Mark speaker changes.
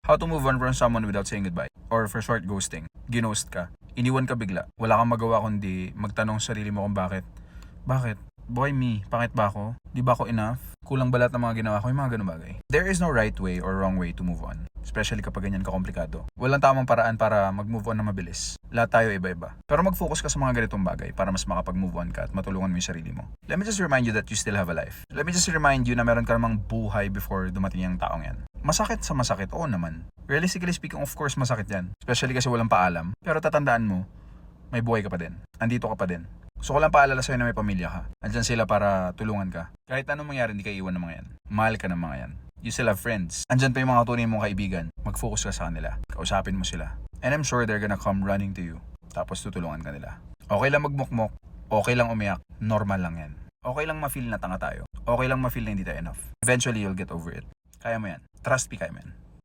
Speaker 1: How to move on from someone without saying goodbye. Or for short, ghosting. Ginost ka. Iniwan ka bigla. Wala kang magawa kundi magtanong sa sarili mo kung bakit. Bakit? Boy me, pangit ba ako? Di ba ako enough? Kulang ba lahat ng mga ginawa ko? Yung mga ganun bagay. There is no right way or wrong way to move on. Especially kapag ganyan ka-komplikado. Walang tamang paraan para mag-move on na mabilis. Lahat tayo iba-iba. Pero mag-focus ka sa mga ganitong bagay para mas makapag-move on ka at matulungan mo yung sarili mo. Let me just remind you that you still have a life. Let me just remind you na meron ka namang buhay before dumating yung taong yan. Masakit sa masakit, oo naman. Realistically speaking, of course, masakit yan. Especially kasi walang paalam. Pero tatandaan mo, may buhay ka pa din. Andito ka pa din. Gusto ko lang paalala sa'yo na may pamilya ka. Andyan sila para tulungan ka. Kahit anong mangyari, hindi ka iwan ng mga yan. Mahal ka ng mga yan. You still have friends. Andyan pa yung mga tunay mong kaibigan. Mag-focus ka sa kanila. Kausapin mo sila. And I'm sure they're gonna come running to you. Tapos tutulungan ka nila. Okay lang magmukmok. Okay lang umiyak. Normal lang yan. Okay lang ma-feel na tanga tayo. Okay lang ma-feel na hindi tayo enough. Eventually, you'll get over it. Kaya mo yan. Trust me, kaya mo yan.